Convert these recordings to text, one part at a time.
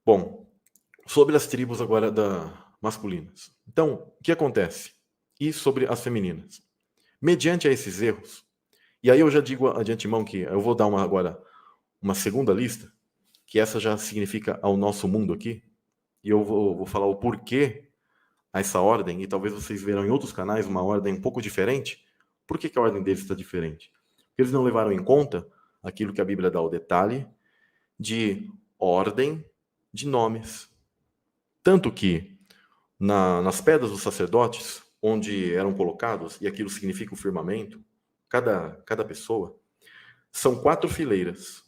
Bom, sobre as tribos agora masculinas. Então, o que acontece? E sobre as femininas? Mediante a esses erros, e aí eu já digo de antemão que eu vou dar agora uma segunda lista, que essa já significa ao nosso mundo aqui, e eu vou falar o porquê a essa ordem, e talvez vocês verão em outros canais uma ordem um pouco diferente. Por que a ordem deles está diferente? Porque eles não levaram em conta aquilo que a Bíblia dá o detalhe de ordem de nomes. Tanto que nas pedras dos sacerdotes, onde eram colocados, e aquilo significa o firmamento, cada pessoa, são 4 fileiras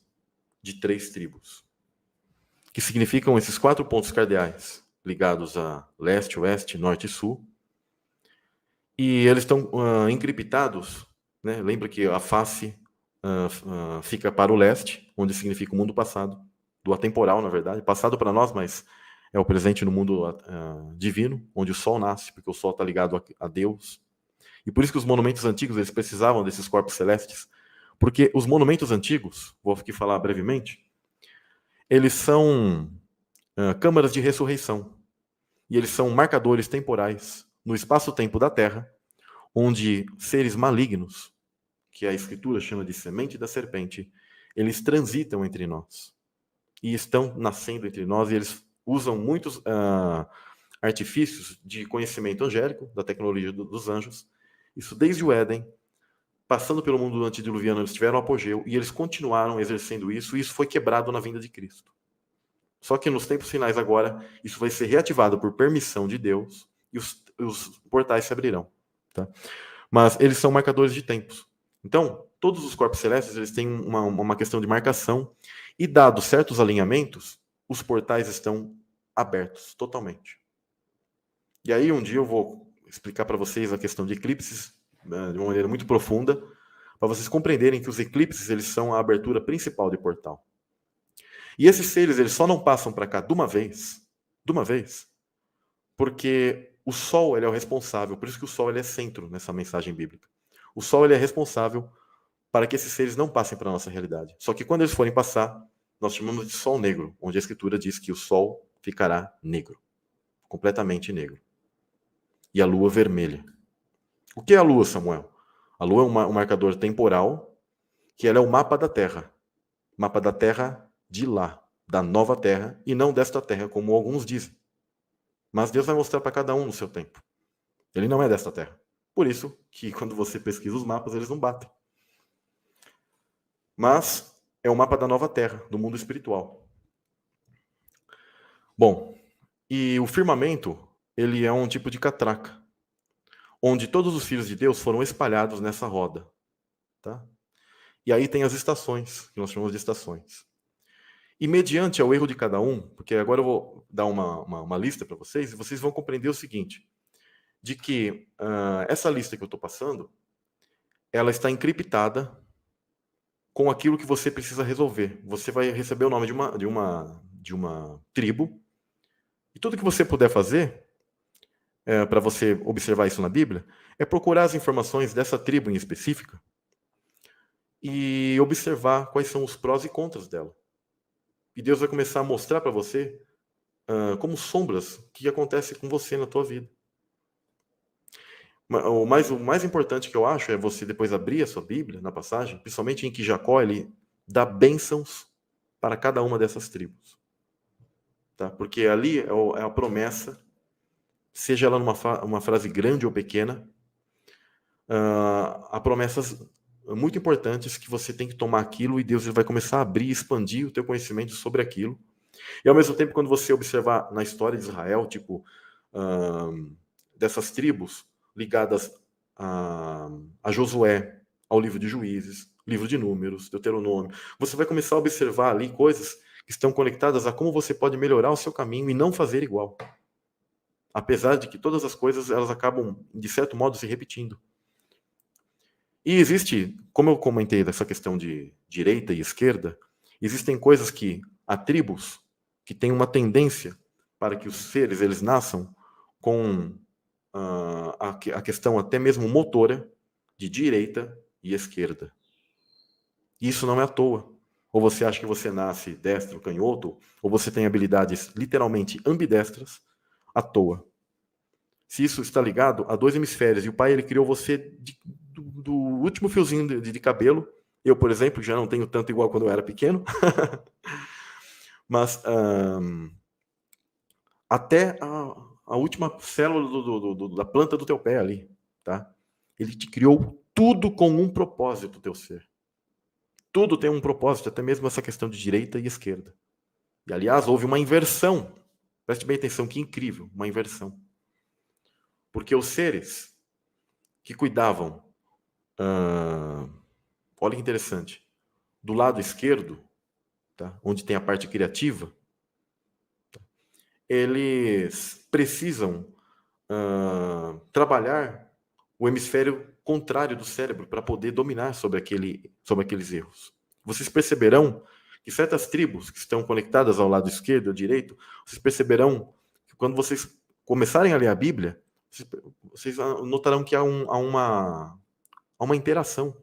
de 3 tribos, que significam esses 4 pontos cardeais, ligados a leste, oeste, norte e sul. E eles estão encriptados, né? Lembra que a face fica para o leste, onde significa o mundo passado, do atemporal, na verdade, passado para nós, mas é o presente no mundo divino, onde o sol nasce, porque o sol está ligado a Deus. E por isso que os monumentos antigos eles precisavam desses corpos celestes, porque os monumentos antigos, vou aqui falar brevemente, eles são câmaras de ressurreição. E eles são marcadores temporais no espaço-tempo da Terra, onde seres malignos, que a Escritura chama de semente da serpente, eles transitam entre nós. E estão nascendo entre nós, e eles usam muitos artifícios de conhecimento angélico, da tecnologia dos anjos. Isso desde o Éden, passando pelo mundo antediluviano, eles tiveram apogeu, e eles continuaram exercendo isso, e isso foi quebrado na vinda de Cristo. Só que nos tempos finais agora, isso vai ser reativado por permissão de Deus, e os portais se abrirão. Tá? Mas eles são marcadores de tempos. Então, todos os corpos celestes eles têm uma questão de marcação, e dados certos alinhamentos, os portais estão abertos totalmente. E aí um dia eu vou explicar para vocês a questão de eclipses de uma maneira muito profunda, para vocês compreenderem que os eclipses eles são a abertura principal de portal. E esses seres eles só não passam para cá de uma vez, porque o Sol ele é o responsável, por isso que o Sol ele é centro nessa mensagem bíblica. O Sol ele é responsável para que esses seres não passem para a nossa realidade. Só que quando eles forem passar, nós chamamos de Sol negro, onde a Escritura diz que o Sol ficará negro, completamente negro. E a Lua vermelha. O que é a Lua, Samuel? A Lua é um marcador temporal, que ela é o mapa da Terra. Mapa da Terra de lá, da nova Terra, e não desta Terra, como alguns dizem. Mas Deus vai mostrar para cada um no seu tempo. Ele não é desta Terra. Por isso que quando você pesquisa os mapas, eles não batem. Mas é o mapa da nova Terra, do mundo espiritual. Bom, e o firmamento, ele é um tipo de catraca, onde todos os filhos de Deus foram espalhados nessa roda. Tá? E aí tem as estações, que nós chamamos de estações. E mediante ao erro de cada um, porque agora eu vou dar uma lista para vocês, e vocês vão compreender o seguinte, de que essa lista que eu estou passando, ela está encriptada com aquilo que você precisa resolver. Você vai receber o nome de uma tribo, e tudo que você puder fazer, para você observar isso na Bíblia, é procurar as informações dessa tribo em específica e observar quais são os prós e contras dela. E Deus vai começar a mostrar para você, como sombras, o que acontece com você na tua vida. O mais importante que eu acho é você depois abrir a sua Bíblia na passagem, principalmente em que Jacó ele dá bênçãos para cada uma dessas tribos. Tá? Porque ali é a promessa, seja ela uma frase grande ou pequena, há promessas muito importantes que você tem que tomar aquilo e Deus vai começar a abrir e expandir o teu conhecimento sobre aquilo. E ao mesmo tempo, quando você observar na história de Israel, tipo, dessas tribos ligadas a Josué, ao livro de Juízes, livro de Números, Deuteronômio, você vai começar a observar ali coisas que estão conectadas a como você pode melhorar o seu caminho e não fazer igual. Apesar de que todas as coisas elas acabam, de certo modo, se repetindo. E existe, como eu comentei dessa questão de direita e esquerda, existem coisas que há tribos que têm uma tendência para que os seres eles nasçam com a questão até mesmo motora de direita e esquerda. E isso não é à toa. Ou você acha que você nasce destro, canhoto, ou você tem habilidades literalmente ambidestras à toa. Se isso está ligado a dois hemisférios, e o pai ele criou você do último fiozinho de cabelo. Eu, por exemplo, já não tenho tanto igual quando eu era pequeno, mas até a última célula da planta do teu pé ali, tá? Ele te criou tudo com um propósito, o teu ser. Tudo tem um propósito, até mesmo essa questão de direita e esquerda. E, aliás, houve uma inversão. Preste bem atenção, que incrível, uma inversão. Porque os seres que cuidavam, olha que interessante, do lado esquerdo, tá, onde tem a parte criativa, tá, eles precisam trabalhar o hemisfério contrário do cérebro para poder dominar sobre aqueles erros. Vocês perceberão que certas tribos que estão conectadas ao lado esquerdo ou direito, vocês perceberão que quando vocês começarem a ler a Bíblia, vocês notarão que há uma interação.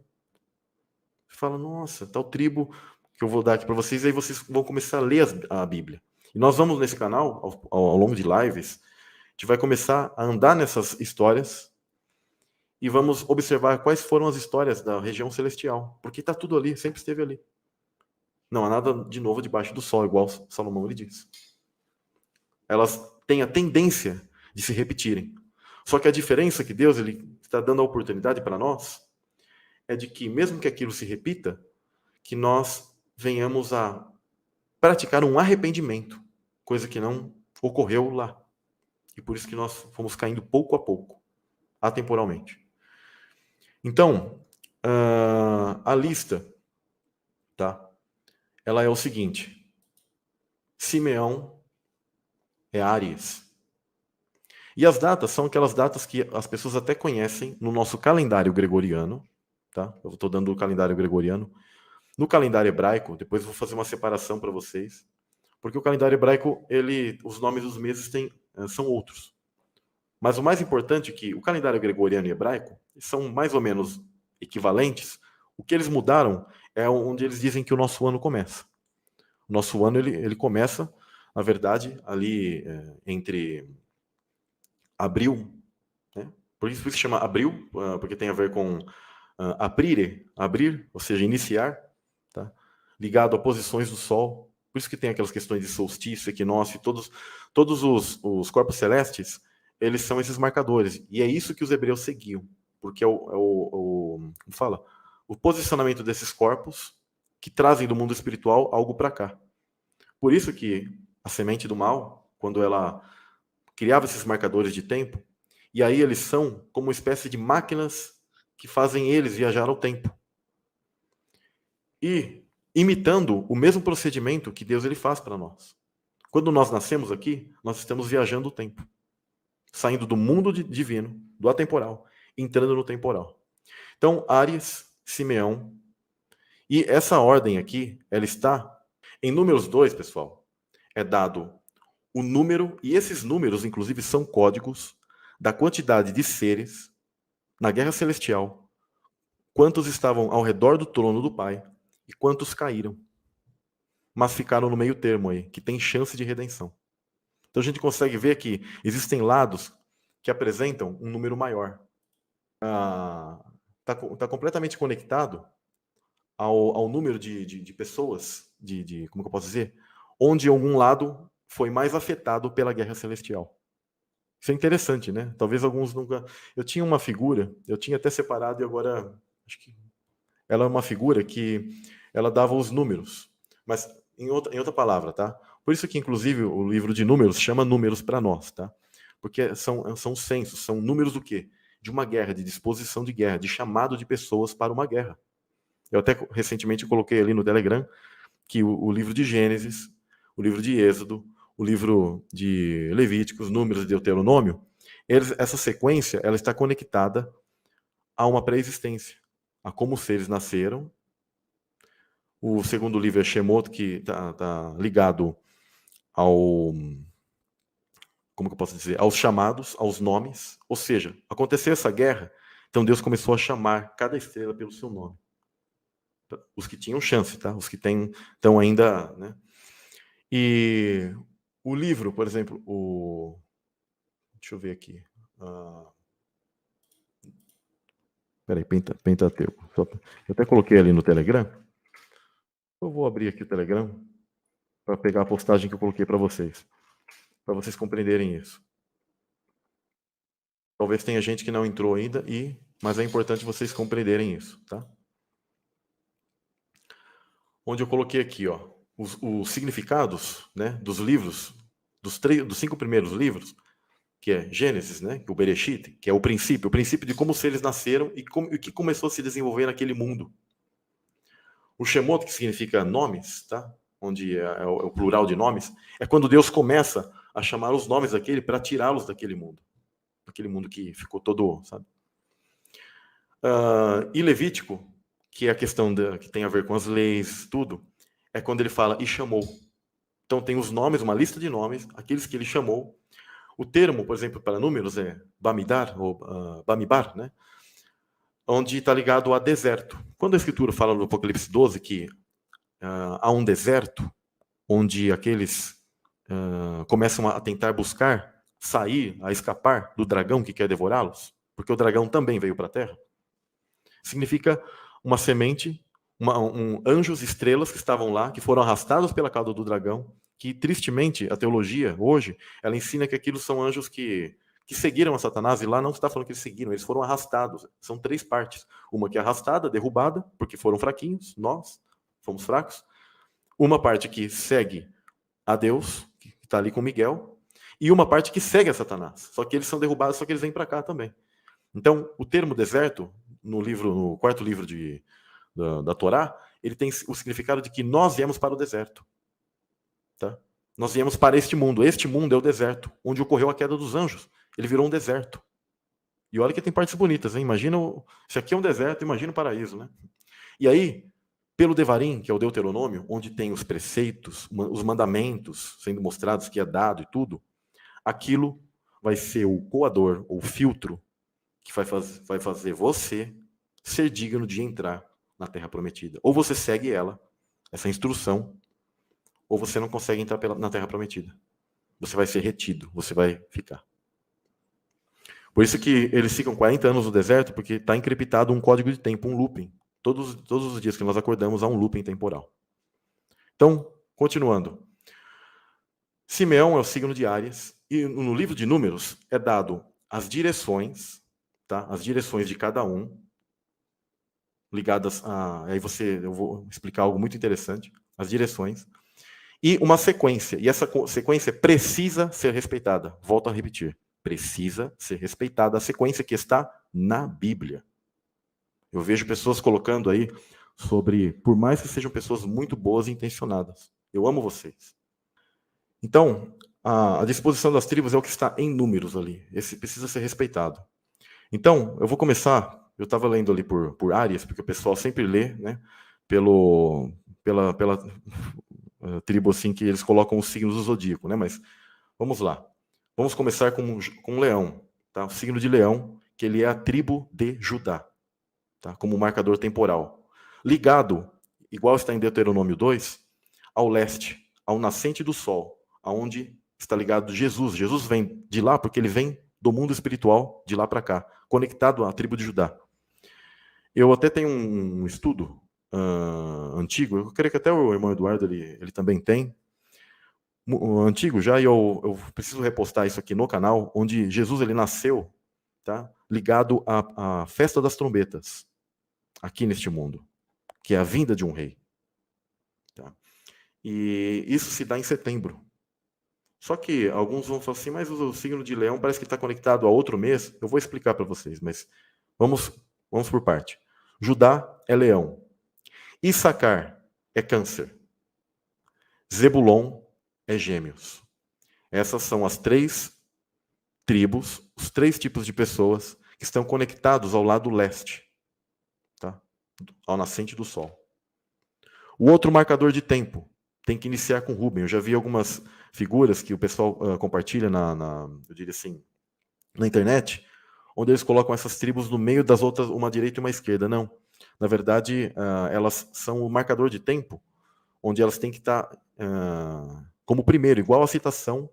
Você fala, nossa, tal tribo que eu vou dar aqui para vocês, aí vocês vão começar a ler a Bíblia. E nós vamos nesse canal, ao longo de lives, a gente vai começar a andar nessas histórias e vamos observar quais foram as histórias da região celestial, porque está tudo ali, sempre esteve ali. Não há nada de novo debaixo do sol, igual Salomão ele diz. Elas têm a tendência de se repetirem. Só que a diferença que Deus ele está dando a oportunidade para nós é de que, mesmo que aquilo se repita, que nós venhamos a praticar um arrependimento, coisa que não ocorreu lá. E por isso que nós fomos caindo pouco a pouco, atemporalmente. Então, a lista, tá? Ela é o seguinte: Simeão é Áries. E as datas são aquelas datas que as pessoas até conhecem no nosso calendário gregoriano, tá? Eu estou dando o calendário gregoriano. No calendário hebraico, depois eu vou fazer uma separação para vocês, porque o calendário hebraico, os nomes dos meses são outros. Mas o mais importante é que o calendário gregoriano e hebraico são mais ou menos equivalentes. O que eles mudaram é onde eles dizem que o nosso ano começa. O nosso ano ele começa, na verdade, ali entre abril, né? Por isso se chama abril, porque tem a ver com aprire, abrir, ou seja, iniciar, tá? Ligado a posições do Sol. Por isso que tem aquelas questões de solstício, equinócio, todos os corpos celestes, eles são esses marcadores. E é isso que os hebreus seguiam, porque como fala, o posicionamento desses corpos que trazem do mundo espiritual algo para cá. Por isso que a semente do mal, quando ela criava esses marcadores de tempo, e aí eles são como uma espécie de máquinas que fazem eles viajar ao tempo. E imitando o mesmo procedimento que Deus ele faz para nós. Quando nós nascemos aqui, nós estamos viajando o tempo. Saindo do mundo divino, do atemporal, entrando no temporal. Então, Áries, Simeão, e essa ordem aqui, ela está em Números 2, pessoal, é dado o número, e esses números, inclusive, são códigos da quantidade de seres na Guerra Celestial, quantos estavam ao redor do trono do Pai e quantos caíram, mas ficaram no meio termo aí, que tem chance de redenção. Então a gente consegue ver que existem lados que apresentam um número maior. Tá completamente conectado ao número de pessoas, como que eu posso dizer, onde algum lado foi mais afetado pela Guerra Celestial. Isso é interessante, né? Talvez alguns nunca... Eu tinha uma figura, eu tinha até separado e agora... Acho que ela é uma figura que ela dava os números, mas em outra palavra, tá? Por isso que, inclusive, o livro de números chama números para nós, tá? Porque são censos, são números do quê? De uma guerra, de disposição de guerra, de chamado de pessoas para uma guerra. Eu até recentemente coloquei ali no Telegram que o livro de Gênesis, o livro de Êxodo, o livro de Levíticos, Números e Deuteronômio, essa sequência ela está conectada a uma pré-existência, a como os seres nasceram. O segundo livro é Shemot, que está ligado como que eu posso dizer, aos chamados, aos nomes. Ou seja, aconteceu essa guerra, então Deus começou a chamar cada estrela pelo seu nome. Os que tinham chance, tá? Os que estão ainda, né? E o livro, por exemplo, deixa eu ver aqui. Peraí, Pentateuco. Eu até coloquei ali no Telegram. Eu vou abrir aqui o Telegram para pegar a postagem que eu coloquei para vocês compreenderem isso. Talvez tenha gente que não entrou ainda, mas é importante vocês compreenderem isso, tá? Onde eu coloquei aqui, ó, os significados, né, dos livros, dos 5 primeiros livros, que é Gênesis, né, o Bereshit, que é o princípio de como os seres nasceram e o que começou a se desenvolver naquele mundo. O Shemot, que significa nomes, tá? Onde é o plural de nomes, é quando Deus começa a chamar os nomes daquele para tirá-los daquele mundo que ficou todo, sabe? E Levítico, que é a questão que tem a ver com as leis, tudo, é quando ele fala e chamou. Então tem os nomes, uma lista de nomes, aqueles que ele chamou. O termo, por exemplo, para números é Bamidar, ou Bamibar, né? Onde está ligado a deserto. Quando a Escritura fala no Apocalipse 12 que há um deserto, onde aqueles começam a tentar buscar sair, a escapar do dragão que quer devorá-los, porque o dragão também veio para a Terra, significa uma semente, anjos, estrelas que estavam lá, que foram arrastados pela cauda do dragão, que tristemente a teologia hoje, ela ensina que aquilo são anjos que seguiram a Satanás, e lá não está falando que eles seguiram, eles foram arrastados. São 3 partes. Uma que é arrastada, derrubada, porque foram fraquinhos, nós fomos fracos. Uma parte que segue a Deus, que está ali com Miguel, e uma parte que segue a Satanás. Só que eles são derrubados, só que eles vêm para cá também. Então, o termo deserto, no 4º livro da Torá, ele tem o significado de que nós viemos para o deserto. Tá? Nós viemos para este mundo. Este mundo é o deserto, onde ocorreu a queda dos anjos. Ele virou um deserto. E olha que tem partes bonitas, hein? Imagina, se aqui é um deserto, imagina o paraíso, né? E aí, pelo Devarim, que é o Deuteronômio, onde tem os preceitos, os mandamentos sendo mostrados, que é dado e tudo, aquilo vai ser o coador, ou filtro, que vai fazer você ser digno de entrar na Terra Prometida. Ou você segue essa instrução, ou você não consegue entrar na Terra Prometida. Você vai ser retido, você vai ficar. Por isso que eles ficam 40 anos no deserto, porque está encriptado um código de tempo, um looping. Todos os dias que nós acordamos há um looping temporal. Então, continuando. Simeão é o signo de Áries, e no livro de Números é dado as direções, tá? As direções de cada um, ligadas a... Aí eu vou explicar algo muito interessante, as direções, e uma sequência, e essa sequência precisa ser respeitada. Volto a repetir, precisa ser respeitada a sequência que está na Bíblia. Eu vejo pessoas colocando aí por mais que sejam pessoas muito boas e intencionadas. Eu amo vocês. Então, a disposição das tribos é o que está em Números ali. Esse precisa ser respeitado. Então, eu vou começar. Eu estava lendo ali por Áries, porque o pessoal sempre lê, né? Pela tribo assim que eles colocam os signos do zodíaco, né? Mas vamos lá. Vamos começar com um leão, tá? O signo de leão, que ele é a tribo de Judá, tá? Como marcador temporal. Ligado, igual está em Deuteronômio 2, ao leste, ao nascente do sol, aonde está ligado Jesus. Jesus vem de lá porque ele vem do mundo espiritual de lá para cá, conectado à tribo de Judá. Eu até tenho um estudo antigo, eu creio que até o irmão Eduardo ele também tem, antigo já, e eu preciso repostar isso aqui no canal, onde Jesus ele nasceu, tá, ligado à festa das trombetas, aqui neste mundo, que é a vinda de um rei. Tá? E isso se dá em setembro. Só que alguns vão falar assim, mas o signo de leão parece que está conectado a outro mês. Eu vou explicar para vocês, mas vamos por parte. Judá é leão. Issacar é câncer. Zebulon é gêmeos. Essas são as 3 tribos, os 3 tipos de pessoas que estão conectados ao lado leste, tá? Ao nascente do sol. O outro marcador de tempo tem que iniciar com Rubem. Eu já vi algumas figuras que o pessoal compartilha eu diria assim, na internet, onde eles colocam essas tribos no meio das outras, uma direita e uma esquerda. Não. na verdade, elas são o marcador de tempo, onde elas têm que estar como primeiro, igual a citação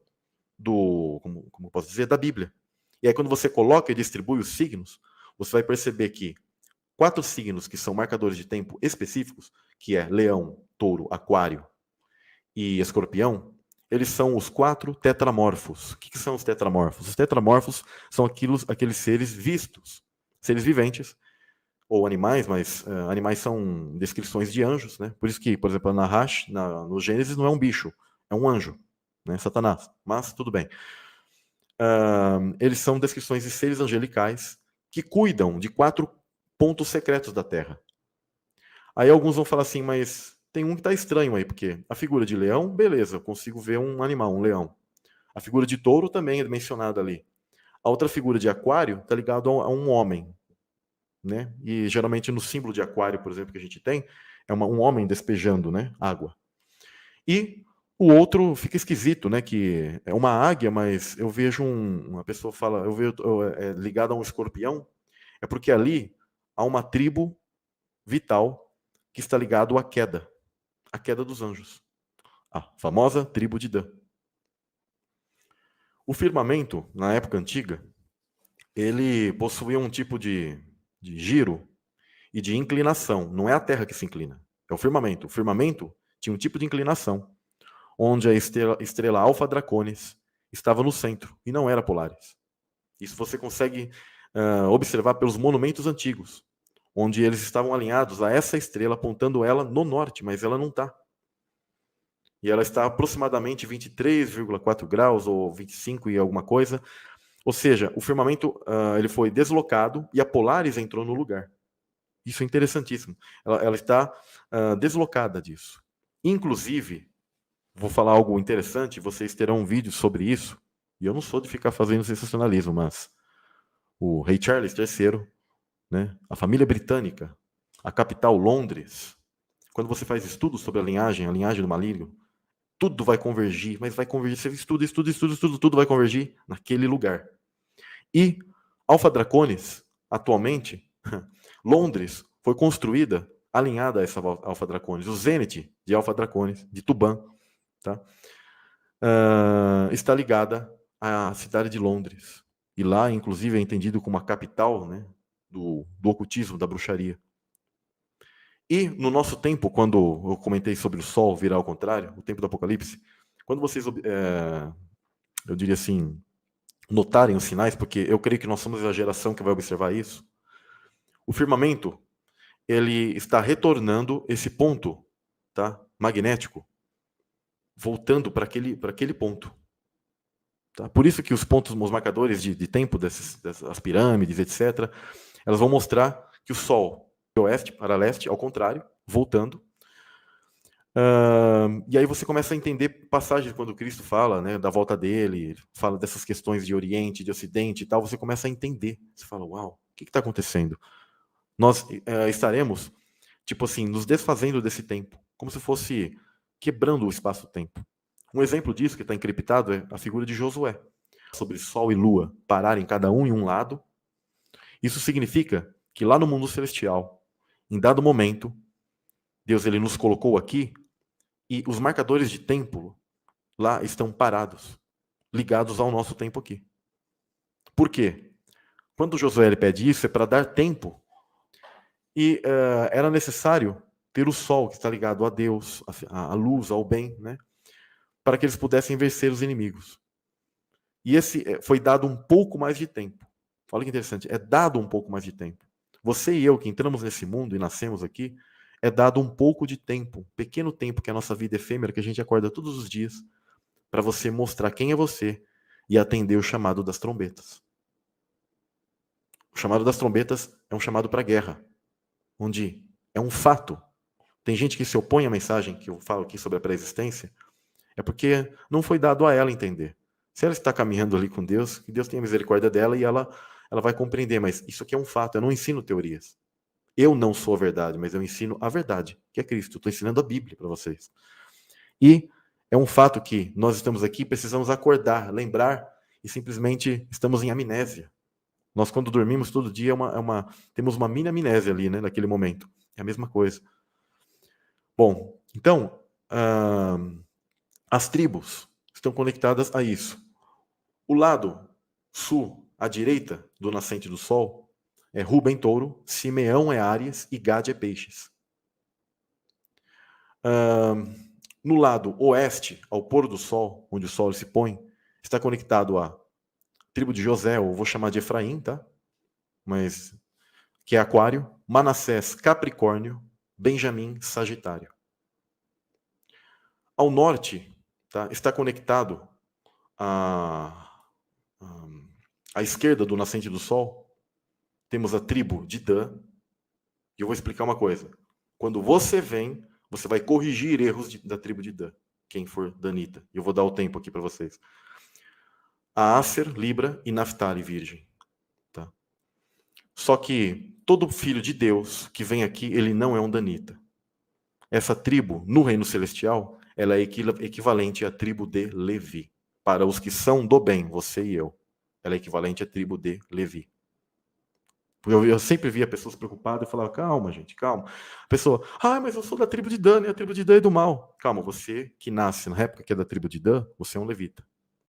como posso dizer, da Bíblia. E aí quando você coloca e distribui os signos, você vai perceber que 4 signos que são marcadores de tempo específicos, que é Leão, Touro, Aquário e Escorpião, eles são os 4 tetramorfos. O que são os tetramorfos? Os tetramorfos são aqueles seres vistos, seres viventes, ou animais, mas animais são descrições de anjos, né? Por isso que, por exemplo, no Gênesis não é um bicho, é um anjo, né? Satanás. Mas tudo bem. Eles são descrições de seres angelicais que cuidam de 4 pontos secretos da Terra. Aí alguns vão falar assim, mas tem um que está estranho aí, porque a figura de leão, beleza, eu consigo ver um animal, um leão. A figura de touro também é mencionada ali. A outra figura de aquário está ligada a um homem, né? E geralmente no símbolo de aquário, por exemplo, que a gente tem, é um homem despejando, né, água. E o outro fica esquisito, né, que é uma águia, mas eu vejo uma pessoa fala, eu vejo ligado a um escorpião, é porque ali há uma tribo vital que está ligado à queda dos anjos, a famosa tribo de Dan. O firmamento, na época antiga, ele possuía um tipo de giro e de inclinação. Não é a Terra que se inclina, é o firmamento. O firmamento tinha um tipo de inclinação, onde a estrela Alfa Draconis estava no centro, e não era Polaris. Isso você consegue observar pelos monumentos antigos, onde eles estavam alinhados a essa estrela, apontando ela no norte, mas ela não está. E ela está aproximadamente 23,4 graus, ou 25 e alguma coisa. Ou seja, o firmamento ele foi deslocado e a Polaris entrou no lugar. Isso é interessantíssimo. Ela está deslocada disso. Inclusive, vou falar algo interessante, vocês terão um vídeo sobre isso, e eu não sou de ficar fazendo sensacionalismo, mas o rei Charles III, né, a família britânica, a capital Londres, quando você faz estudos sobre a linhagem do maligno, tudo vai convergir, mas vai convergir, você estuda, tudo vai convergir naquele lugar. E Alpha Draconis, atualmente, Londres foi construída alinhada a essa Alpha Draconis. O Zenit de Alpha Draconis, de Tubã, tá? Está ligada à cidade de Londres. E lá, inclusive, é entendido como a capital, né, do ocultismo, da bruxaria. E no nosso tempo, quando eu comentei sobre o Sol virar ao contrário, o tempo do Apocalipse, quando vocês, eu diria assim, notarem os sinais, porque eu creio que nós somos a geração que vai observar isso, o firmamento ele está retornando esse ponto, tá, magnético, voltando para aquele ponto. Tá? Por isso que os pontos, os marcadores de tempo dessas pirâmides, etc., elas vão mostrar que o Sol de oeste para leste, ao contrário, voltando. E aí você começa a entender passagens quando Cristo fala, né, da volta dele, fala dessas questões de Oriente, de Ocidente e tal, você começa a entender. Você fala, uau, o que está acontecendo? Nós estaremos, tipo assim, nos desfazendo desse tempo, como se fosse quebrando o espaço-tempo. Um exemplo disso que está encriptado é a figura de Josué. Sobre Sol e Lua pararem cada um em um lado. Isso significa que lá no mundo celestial, em dado momento, Deus ele nos colocou aqui e os marcadores de tempo lá estão parados, ligados ao nosso tempo aqui. Por quê? Quando Josué ele pede isso, é para dar tempo. E era necessário ter o sol, que está ligado a Deus, a luz, ao bem, né? Para que eles pudessem vencer os inimigos. E esse foi dado um pouco mais de tempo. Olha que interessante, é dado um pouco mais de tempo. Você e eu que entramos nesse mundo e nascemos aqui, é dado um pouco de tempo, um pequeno tempo que é a nossa vida efêmera, que a gente acorda todos os dias, para você mostrar quem é você e atender o chamado das trombetas. O chamado das trombetas é um chamado para a guerra, onde é um fato. Tem gente que se opõe à mensagem que eu falo aqui sobre a pré-existência, é porque não foi dado a ela entender. Se ela está caminhando ali com Deus, que Deus tenha misericórdia dela e ela vai compreender, mas isso aqui é um fato, eu não ensino teorias. Eu não sou a verdade, mas eu ensino a verdade, que é Cristo. Estou ensinando a Bíblia para vocês. E é um fato que nós estamos aqui, precisamos acordar, lembrar, e simplesmente estamos em amnésia. Nós, quando dormimos todo dia, temos uma mini amnésia ali, né, naquele momento. É a mesma coisa. Bom, então, as tribos estão conectadas a isso. O lado sul, à direita do nascente do sol, é Ruben Touro, Simeão é Áries e Gade é Peixes. No lado oeste, ao pôr do sol, onde o sol se põe, está conectado à tribo de José, ou vou chamar de Efraim, tá? Mas que é Aquário, Manassés, Capricórnio, Benjamim, Sagitário. Ao norte, tá, está conectado à esquerda do nascente do sol, temos a tribo de Dan. E eu vou explicar uma coisa. Quando você vem, você vai corrigir erros da tribo de Dan, quem for danita. E eu vou dar o tempo aqui para vocês. A Aser, Libra e Naftali, Virgem. Tá? Só que todo filho de Deus que vem aqui, ele não é um danita. Essa tribo, no reino celestial, ela é equivalente à tribo de Levi. Para os que são do bem, você e eu. Ela é equivalente à tribo de Levi. Eu sempre via pessoas preocupadas e falava, calma, gente, calma. A pessoa, mas eu sou da tribo de Dan, e a tribo de Dan é do mal. Calma, você que nasce na época que é da tribo de Dan, você é um levita.